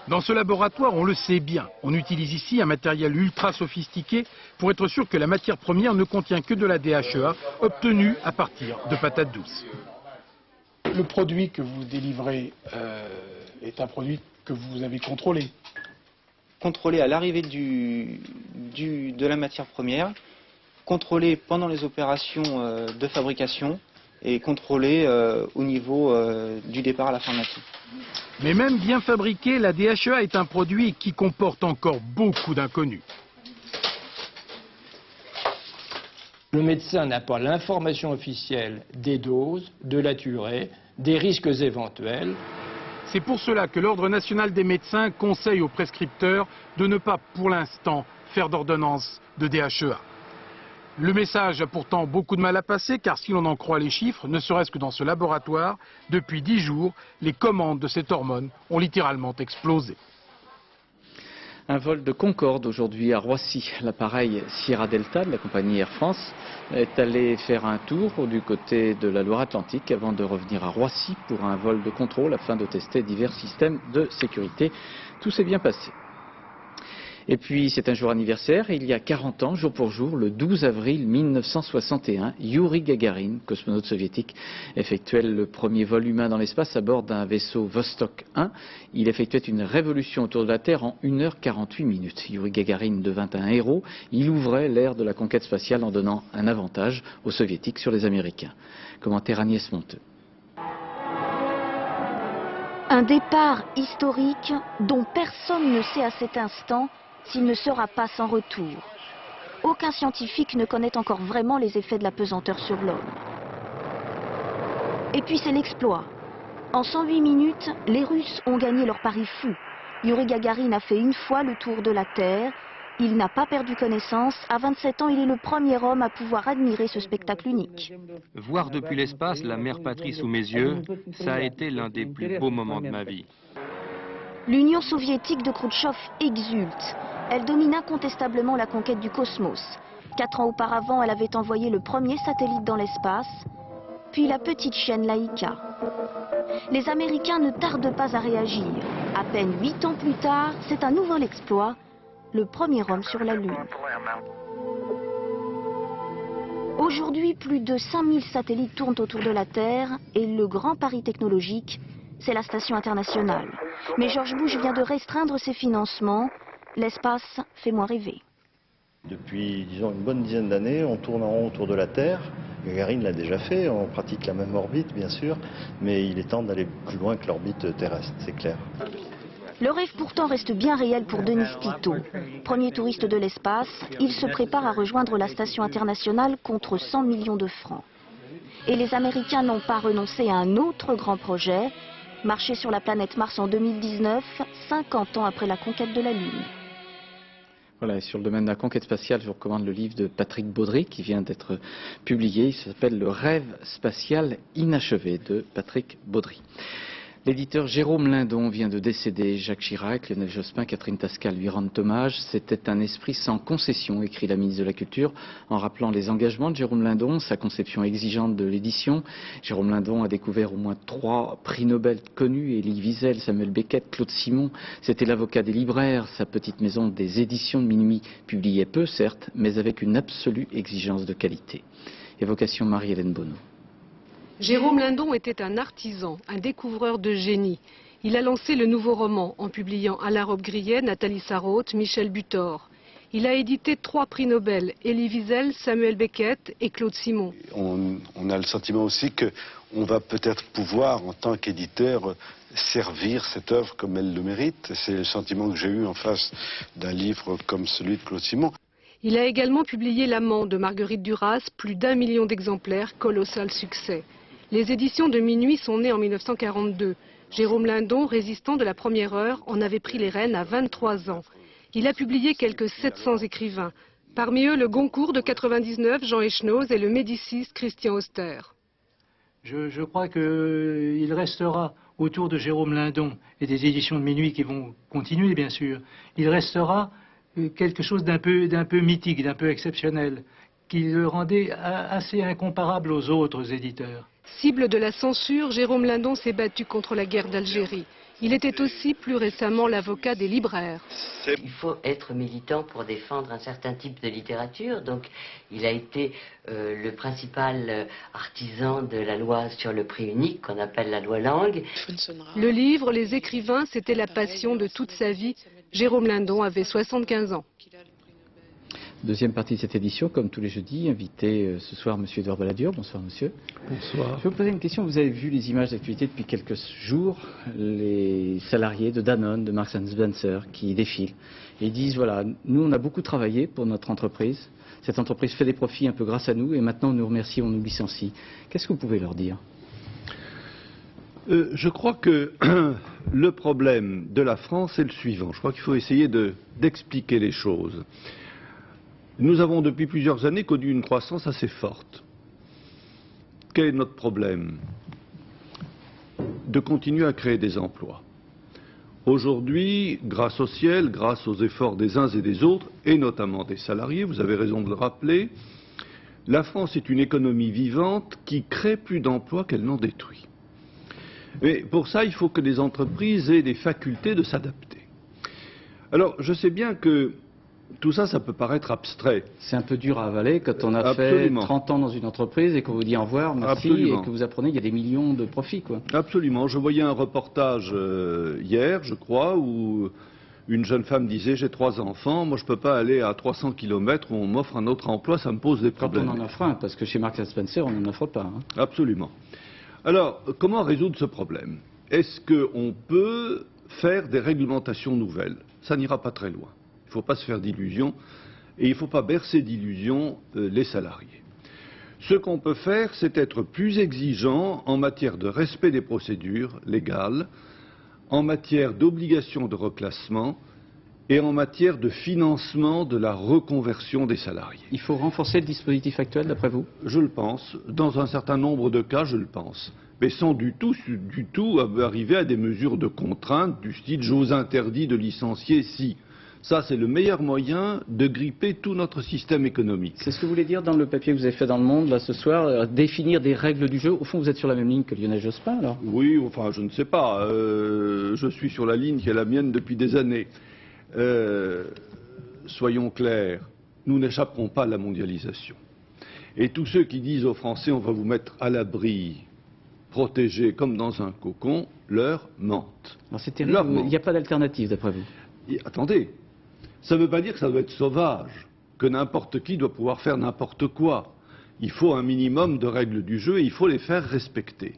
Dans ce laboratoire, on le sait bien. On utilise ici un matériel ultra sophistiqué pour être sûr que la matière première ne contient que de la DHEA obtenue à partir de patates douces. Le produit que vous délivrez est un produit que vous avez contrôlé. Contrôlé à l'arrivée de la matière première, contrôlé pendant les opérations de fabrication et contrôlé au niveau du départ à la pharmacie. Mais même bien fabriqué, la DHEA est un produit qui comporte encore beaucoup d'inconnus. Le médecin n'a pas l'information officielle des doses, de la durée, des risques éventuels. C'est pour cela que l'Ordre national des médecins conseille aux prescripteurs de ne pas, pour l'instant, faire d'ordonnance de DHEA. Le message a pourtant beaucoup de mal à passer, car si l'on en croit les chiffres, ne serait-ce que dans ce laboratoire, depuis 10 jours, les commandes de cette hormone ont littéralement explosé. Un vol de Concorde aujourd'hui à Roissy. L'appareil Sierra Delta de la compagnie Air France est allé faire un tour du côté de la Loire-Atlantique avant de revenir à Roissy pour un vol de contrôle afin de tester divers systèmes de sécurité. Tout s'est bien passé. Et puis c'est un jour anniversaire, il y a 40 ans, jour pour jour, le 12 avril 1961, Youri Gagarin, cosmonaute soviétique, effectuait le premier vol humain dans l'espace à bord d'un vaisseau Vostok 1. Il effectuait une révolution autour de la Terre en 1h48 minutes. Youri Gagarin devint un héros, il ouvrait l'ère de la conquête spatiale en donnant un avantage aux soviétiques sur les Américains. Commentaire Agnès Monteux. Un départ historique dont personne ne sait à cet instant s'il ne sera pas sans retour. Aucun scientifique ne connaît encore vraiment les effets de la pesanteur sur l'homme. Et puis c'est l'exploit. En 108 minutes, les Russes ont gagné leur pari fou. Yuri Gagarin a fait une fois le tour de la Terre. Il n'a pas perdu connaissance. À 27 ans, il est le premier homme à pouvoir admirer ce spectacle unique. Voir depuis l'espace la mère patrie sous mes yeux, ça a été l'un des plus beaux moments de ma vie. L'Union soviétique de Khrouchtchev exulte. Elle domine incontestablement la conquête du cosmos. 4 ans auparavant, elle avait envoyé le premier satellite dans l'espace, puis la petite chienne Laïka. Les Américains ne tardent pas à réagir. À peine 8 ans plus tard, c'est un nouvel exploit. Le premier homme sur la Lune. Aujourd'hui, plus de 5000 satellites tournent autour de la Terre et le grand pari technologique, c'est la station internationale. Mais George Bush vient de restreindre ses financements. L'espace fait moins rêver. Depuis, disons, une bonne dizaine d'années, on tourne en rond autour de la Terre. Gagarin l'a déjà fait, on pratique la même orbite, bien sûr, mais il est temps d'aller plus loin que l'orbite terrestre, c'est clair. Le rêve pourtant reste bien réel pour Denis Tito. Premier touriste de l'espace, il se prépare à rejoindre la station internationale contre 100 millions de francs. Et les Américains n'ont pas renoncé à un autre grand projet, marcher sur la planète Mars en 2019, 50 ans après la conquête de la Lune. Voilà, et sur le domaine de la conquête spatiale, je vous recommande le livre de Patrick Baudry qui vient d'être publié. Il s'appelle Le rêve spatial inachevé de Patrick Baudry. L'éditeur Jérôme Lindon vient de décéder. Jacques Chirac, Lionel Jospin, Catherine Tascal lui rendent hommage. C'était un esprit sans concession, écrit la ministre de la Culture, en rappelant les engagements de Jérôme Lindon, sa conception exigeante de l'édition. Jérôme Lindon a découvert au moins 3 prix Nobel connus, Elie Wiesel, Samuel Beckett, Claude Simon. C'était l'avocat des libraires. Sa petite maison des éditions de minuit publiait peu, certes, mais avec une absolue exigence de qualité. Évocation Marie-Hélène Bonneau. Jérôme Lindon était un artisan, un découvreur de génie. Il a lancé le nouveau roman en publiant Alain Robbe-Grillet, Nathalie Sarraute, Michel Butor. Il a édité 3 prix Nobel, Elie Wiesel, Samuel Beckett et Claude Simon. On a le sentiment aussi qu'on va peut-être pouvoir, en tant qu'éditeur, servir cette œuvre comme elle le mérite. C'est le sentiment que j'ai eu en face d'un livre comme celui de Claude Simon. Il a également publié L'Amant de Marguerite Duras, plus d'1 million d'exemplaires, colossal succès. Les éditions de Minuit sont nées en 1942. Jérôme Lindon, résistant de la première heure, en avait pris les rênes à 23 ans. Il a publié quelques 700 écrivains. Parmi eux, le Goncourt de 99, Jean Echenoz, et le Médicis, Christian Auster. Je crois qu'il restera autour de Jérôme Lindon et des éditions de Minuit qui vont continuer, bien sûr. Il restera quelque chose d'un peu mythique, d'un peu exceptionnel, qui le rendait assez incomparable aux autres éditeurs. Cible de la censure, Jérôme Lindon s'est battu contre la guerre d'Algérie. Il était aussi plus récemment l'avocat des libraires. Il faut être militant pour défendre un certain type de littérature. Donc il a été le principal artisan de la loi sur le prix unique qu'on appelle la loi Langue. Le livre, les écrivains, c'était la passion de toute sa vie. Jérôme Lindon avait 75 ans. Deuxième partie de cette édition, comme tous les jeudis, invité ce soir M. Édouard Balladur. Bonsoir monsieur. Bonsoir. Je vais vous poser une question. Vous avez vu les images d'actualité depuis quelques jours, les salariés de Danone, de Marks & Spencer qui défilent et disent voilà, nous on a beaucoup travaillé pour notre entreprise, cette entreprise fait des profits un peu grâce à nous et maintenant on nous remercie, on nous licencie. Qu'est-ce que vous pouvez leur dire ? Je crois que le problème de la France est le suivant. Je crois qu'il faut essayer d'expliquer les choses. Nous avons depuis plusieurs années connu une croissance assez forte. Quel est notre problème ? De continuer à créer des emplois. Aujourd'hui, grâce au ciel, grâce aux efforts des uns et des autres, et notamment des salariés, vous avez raison de le rappeler, la France est une économie vivante qui crée plus d'emplois qu'elle n'en détruit. Mais pour ça, il faut que les entreprises aient des facultés de s'adapter. Alors, je sais bien que tout ça, ça peut paraître abstrait. C'est un peu dur à avaler quand on a Absolument. fait 30 ans dans une entreprise et qu'on vous dit au revoir, merci, Absolument. et que vous apprenez qu'il y a des millions de profits, quoi. Absolument. Je voyais un reportage hier, je crois, où une jeune femme disait « j'ai 3 enfants, moi je ne peux pas aller à 300 km où on m'offre un autre emploi, ça me pose des problèmes. » Quand on en offre un, parce que chez Marks & Spencer, on n'en offre pas. Hein. Absolument. Alors, comment résoudre ce problème? Est-ce qu'on peut faire des réglementations nouvelles? Ça n'ira pas très loin. Il ne faut pas se faire d'illusions et il ne faut pas bercer d'illusions les salariés. Ce qu'on peut faire, c'est être plus exigeant en matière de respect des procédures légales, en matière d'obligation de reclassement et en matière de financement de la reconversion des salariés. Il faut renforcer le dispositif actuel, d'après vous? Je le pense. Dans un certain nombre de cas, je le pense. Mais sans du tout arriver à des mesures de contrainte du style « je vous interdis de licencier si ». Ça, c'est le meilleur moyen de gripper tout notre système économique. C'est ce que vous voulez dire dans le papier que vous avez fait dans Le Monde, là, ce soir, définir des règles du jeu. Au fond, vous êtes sur la même ligne que Lionel Jospin, alors? Oui, enfin, je ne sais pas. Je suis sur la ligne qui est la mienne depuis des années. Soyons clairs, nous n'échapperons pas à la mondialisation. Et tous ceux qui disent aux Français, on va vous mettre à l'abri, protégés comme dans un cocon, leur mentent. C'est terrible, il n'y a pas d'alternative, d'après vous? Attendez. Ça ne veut pas dire que ça doit être sauvage, que n'importe qui doit pouvoir faire n'importe quoi. Il faut un minimum de règles du jeu et il faut les faire respecter.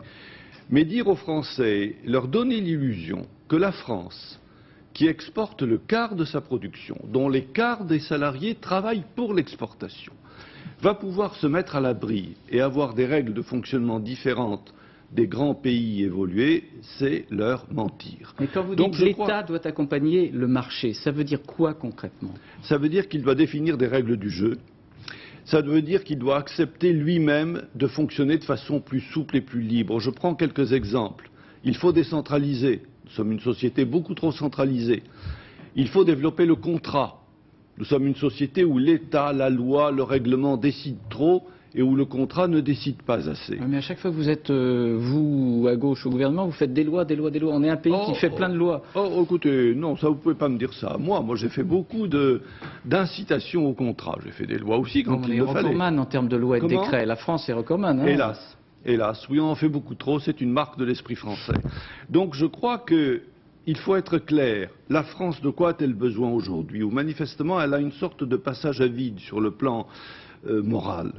Mais dire aux Français, leur donner l'illusion que la France, qui exporte le quart de sa production, dont les quarts des salariés travaillent pour l'exportation, va pouvoir se mettre à l'abri et avoir des règles de fonctionnement différentes des grands pays évolués, c'est leur mentir. Mais quand vous dites que l'État doit accompagner le marché, ça veut dire quoi concrètement? Ça veut dire qu'il doit définir des règles du jeu. Ça veut dire qu'il doit accepter lui-même de fonctionner de façon plus souple et plus libre. Je prends quelques exemples. Il faut décentraliser. Nous sommes une société beaucoup trop centralisée. Il faut développer le contrat. Nous sommes une société où l'État, la loi, le règlement décident trop et où le contrat ne décide pas assez. Mais à chaque fois que vous êtes, vous, à gauche au gouvernement, vous faites des lois, des lois, des lois. On est un pays qui fait plein de lois. Écoutez, non, ça vous pouvez pas me dire ça. Moi j'ai fait beaucoup d'incitation au contrat. J'ai fait des lois aussi quand il le fallait. On est recordman en termes de lois et de décrets. La France est recordman. Hein. Hélas, oui, on en fait beaucoup trop. C'est une marque de l'esprit français. Donc je crois qu'il faut être clair. La France, de quoi a-t-elle besoin aujourd'hui? Où manifestement, elle a une sorte de passage à vide sur le plan moral.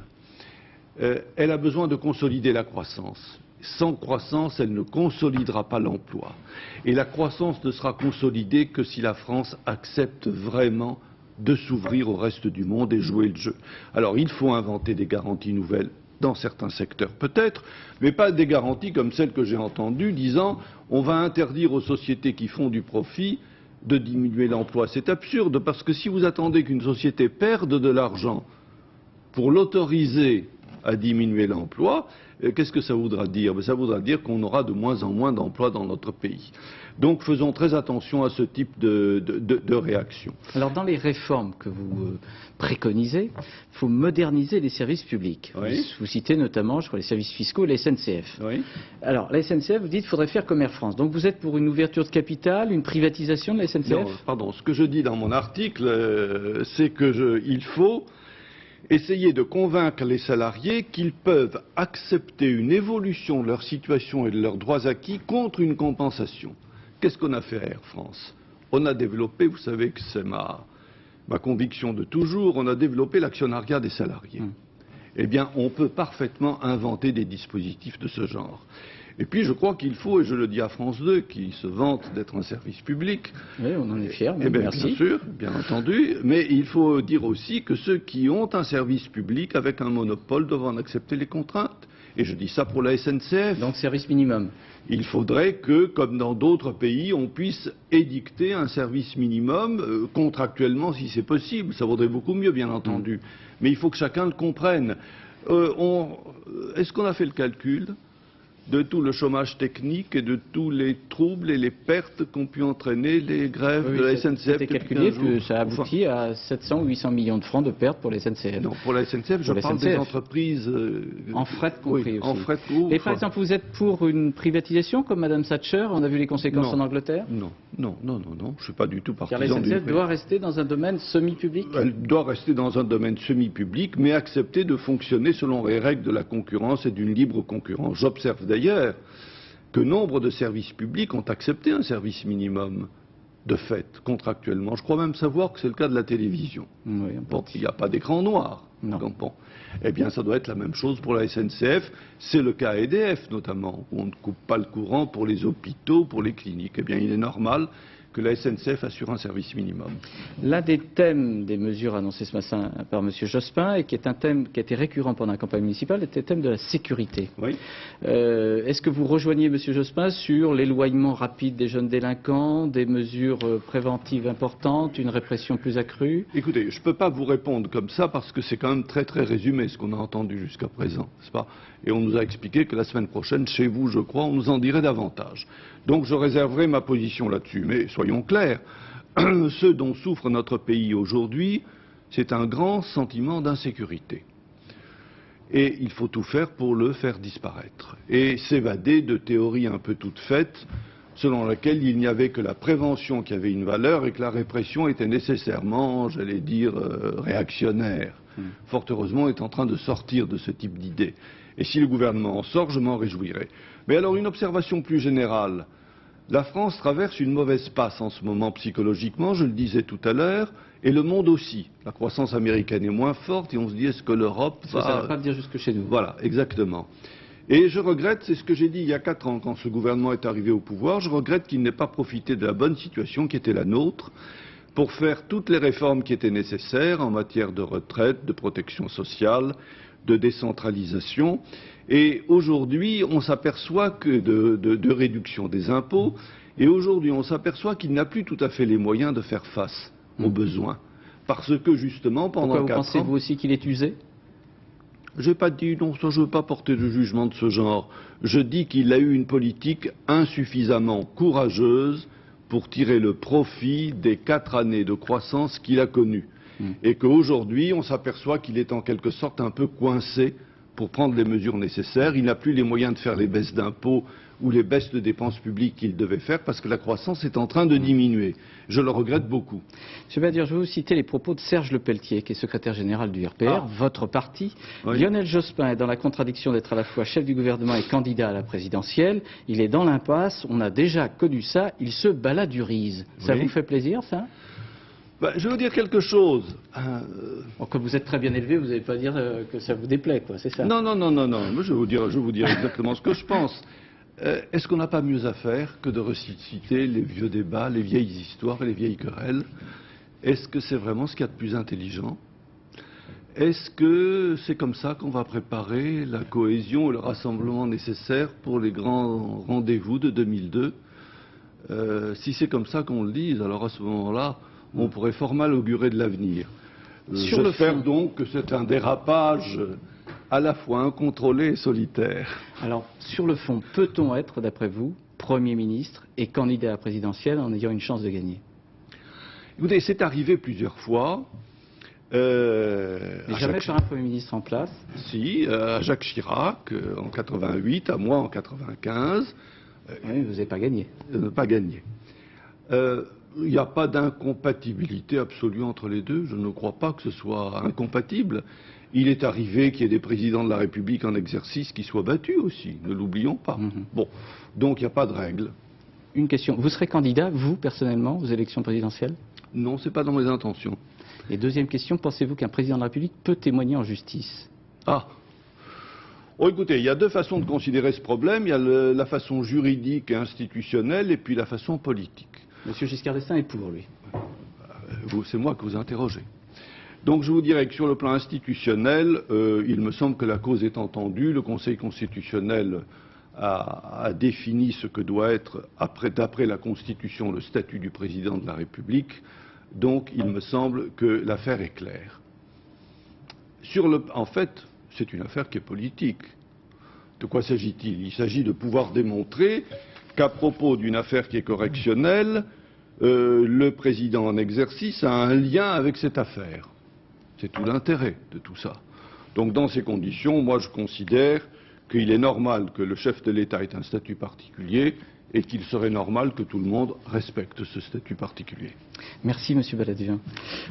Elle a besoin de consolider la croissance. Sans croissance, elle ne consolidera pas l'emploi. Et la croissance ne sera consolidée que si la France accepte vraiment de s'ouvrir au reste du monde et jouer le jeu. Alors, il faut inventer des garanties nouvelles dans certains secteurs, peut-être, mais pas des garanties comme celles que j'ai entendues disant on va interdire aux sociétés qui font du profit de diminuer l'emploi. C'est absurde, parce que si vous attendez qu'une société perde de l'argent pour l'autoriser à diminuer l'emploi, qu'est-ce que ça voudra dire? Ça voudra dire qu'on aura de moins en moins d'emplois dans notre pays. Donc faisons très attention à ce type de réaction. Alors dans les réformes que vous préconisez, il faut moderniser les services publics. Oui. Vous citez notamment, je crois, les services fiscaux et la SNCF. Oui. Alors la SNCF, vous dites qu'il faudrait faire comme Air France. Donc vous êtes pour une ouverture de capital, une privatisation de la SNCF? Non, pardon, ce que je dis dans mon article, c'est qu'il faut essayer de convaincre les salariés qu'ils peuvent accepter une évolution de leur situation et de leurs droits acquis contre une compensation. Qu'est-ce qu'on a fait à Air France? On a développé, vous savez que c'est ma conviction de toujours, on a développé l'actionnariat des salariés. Eh bien, on peut parfaitement inventer des dispositifs de ce genre. Et puis je crois qu'il faut, et je le dis à France 2, qui se vante d'être un service public. Oui, on en est fiers, merci. Bien sûr, bien entendu, mais il faut dire aussi que ceux qui ont un service public avec un monopole doivent en accepter les contraintes. Et je dis ça pour la SNCF. Donc service minimum. Il faudrait que, comme dans d'autres pays, on puisse édicter un service minimum contractuellement si c'est possible. Ça vaudrait beaucoup mieux, bien entendu. Mais il faut que chacun le comprenne. Est-ce qu'on a fait le calcul de tout le chômage technique et de tous les troubles et les pertes qu'ont pu entraîner les grèves de la SNCF? C'était calculé, que ça aboutit à 700 ou 800 millions de francs de pertes pour les SNCF. Non, pour la SNCF, je parle des entreprises... en fret compris aussi. En fret et par exemple, vous êtes pour une privatisation comme Mme Thatcher? On a vu les conséquences en Angleterre? Non, je ne suis pas du tout partisan du... Car la SNCF doit rester dans un domaine semi-public? Elle doit rester dans un domaine semi-public, mais accepter de fonctionner selon les règles de la concurrence et d'une libre concurrence. J'observe d'ailleurs que nombre de services publics ont accepté un service minimum, de fait, contractuellement. Je crois même savoir que c'est le cas de la télévision. Oui, il n'y a pas d'écran noir. Donc, eh bien, ça doit être la même chose pour la SNCF. C'est le cas EDF, notamment, où on ne coupe pas le courant pour les hôpitaux, pour les cliniques. Eh bien, il est normal que la SNCF assure un service minimum. L'un des thèmes des mesures annoncées ce matin par M. Jospin, et qui est un thème qui a été récurrent pendant la campagne municipale, était le thème de la sécurité. Oui. Est-ce que vous rejoignez M. Jospin sur l'éloignement rapide des jeunes délinquants, des mesures préventives importantes, une répression plus accrue? Écoutez, je ne peux pas vous répondre comme ça parce que c'est quand même très très résumé ce qu'on a entendu jusqu'à présent, n'est-ce pas? Et on nous a expliqué que la semaine prochaine, chez vous, je crois, on nous en dirait davantage. Donc je réserverai ma position là-dessus. Mais soyons clairs, ce dont souffre notre pays aujourd'hui, c'est un grand sentiment d'insécurité. Et il faut tout faire pour le faire disparaître. Et s'évader de théories un peu toutes faites, selon laquelle il n'y avait que la prévention qui avait une valeur et que la répression était nécessairement, j'allais dire, réactionnaire. Fort heureusement, on est en train de sortir de ce type d'idée. Et si le gouvernement en sort, je m'en réjouirai. Mais alors, une observation plus générale. La France traverse une mauvaise passe en ce moment psychologiquement, je le disais tout à l'heure, et le monde aussi. La croissance américaine est moins forte et on se dit, est-ce que l'Europe va... Ça ne va pas venir jusque chez nous. Voilà, exactement. Et je regrette, c'est ce que j'ai dit il y a 4 ans quand ce gouvernement est arrivé au pouvoir, je regrette qu'il n'ait pas profité de la bonne situation qui était la nôtre pour faire toutes les réformes qui étaient nécessaires en matière de retraite, de protection sociale, de décentralisation. Et aujourd'hui, on s'aperçoit que de réduction des impôts, et aujourd'hui, on s'aperçoit qu'il n'a plus tout à fait les moyens de faire face aux besoins. Parce que justement, pendant 4 ans... Pourquoi vous pensez vous aussi qu'il est usé? Je n'ai pas dit, non, je ne veux pas porter de jugement de ce genre. Je dis qu'il a eu une politique insuffisamment courageuse pour tirer le profit des 4 années de croissance qu'il a connues. Et qu'aujourd'hui, on s'aperçoit qu'il est en quelque sorte un peu coincé pour prendre les mesures nécessaires. Il n'a plus les moyens de faire les baisses d'impôts ou les baisses de dépenses publiques qu'il devait faire parce que la croissance est en train de diminuer. Je le regrette beaucoup. Je vais vous citer les propos de Serge Lepelletier, qui est secrétaire général du RPR, votre parti. Oui. Lionel Jospin est dans la contradiction d'être à la fois chef du gouvernement et candidat à la présidentielle. Il est dans l'impasse, on a déjà connu ça, il se baladurise. Ça vous fait plaisir, ça? Je veux dire quelque chose. Comme vous êtes très bien élevé, vous n'allez pas dire que ça vous déplaît, quoi, c'est ça? Non. Moi, je vais vous dire exactement ce que je pense. Est-ce qu'on n'a pas mieux à faire que de ressusciter les vieux débats, les vieilles histoires et les vieilles querelles? Est-ce que c'est vraiment ce qu'il y a de plus intelligent? Est-ce que c'est comme ça qu'on va préparer la cohésion et le rassemblement nécessaires pour les grands rendez-vous de 2002? Si c'est comme ça qu'on le dise, alors à ce moment-là, on pourrait fort mal augurer de l'avenir. J'espère donc que c'est un dérapage à la fois incontrôlé et solitaire. Alors, sur le fond, peut-on être, d'après vous, Premier ministre et candidat à la présidentielle en ayant une chance de gagner? Écoutez, c'est arrivé plusieurs fois. Mais jamais par un Premier ministre en place? Si, à Jacques Chirac en 88, à moi en 95. Oui, vous n'avez pas gagné. Pas gagné. Il n'y a pas d'incompatibilité absolue entre les deux. Je ne crois pas que ce soit incompatible. Il est arrivé qu'il y ait des présidents de la République en exercice qui soient battus aussi. Ne l'oublions pas. Bon, donc il n'y a pas de règle. Une question. Vous serez candidat, vous, personnellement, aux élections présidentielles? Non, ce n'est pas dans mes intentions. Et deuxième question, pensez-vous qu'un président de la République peut témoigner en justice? Ah. Oh, écoutez, il y a 2 façons de considérer ce problème. Il y a la façon juridique et institutionnelle et puis la façon politique. Monsieur Giscard d'Estaing est pour, lui. C'est moi que vous interrogez. Donc je vous dirais que sur le plan institutionnel, il me semble que la cause est entendue. Le Conseil constitutionnel a défini ce que doit être, d'après la Constitution, le statut du président de la République. Donc il me semble que l'affaire est claire. En fait, c'est une affaire qui est politique. De quoi s'agit-il? Il s'agit de pouvoir démontrer qu'à propos d'une affaire qui est correctionnelle, le président en exercice a un lien avec cette affaire. C'est tout l'intérêt de tout ça. Donc dans ces conditions, moi je considère qu'il est normal que le chef de l'État ait un statut particulier et qu'il serait normal que tout le monde respecte ce statut particulier. Merci Monsieur Balladur.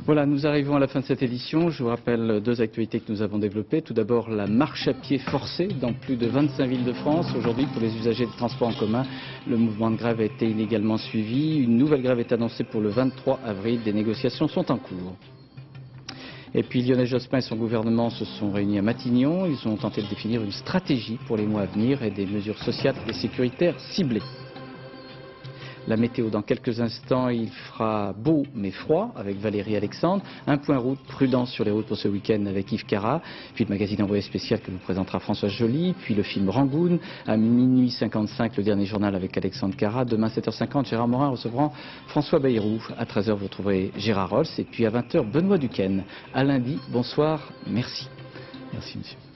Voilà, nous arrivons à la fin de cette édition. Je vous rappelle 2 actualités que nous avons développées. Tout d'abord, la marche à pied forcée dans plus de 25 villes de France. Aujourd'hui, pour les usagers de transports en commun, le mouvement de grève a été inégalement suivi. Une nouvelle grève est annoncée pour le 23 avril. Des négociations sont en cours. Et puis Lionel Jospin et son gouvernement se sont réunis à Matignon. Ils ont tenté de définir une stratégie pour les mois à venir et des mesures sociales et sécuritaires ciblées. La météo dans quelques instants, il fera beau mais froid avec Valérie Alexandre. Un point route, prudence sur les routes pour ce week-end avec Yves Cara. Puis le magazine Envoyé spécial que vous présentera Françoise Joly. Puis le film Rangoon. À minuit 55, le dernier journal avec Alexandre Cara. Demain 7h50, Gérard Morin recevra François Bayrou. À 13h, vous retrouverez Gérard Rolls. Et puis à 20h, Benoît Duquesne. À lundi, bonsoir, merci. Merci monsieur.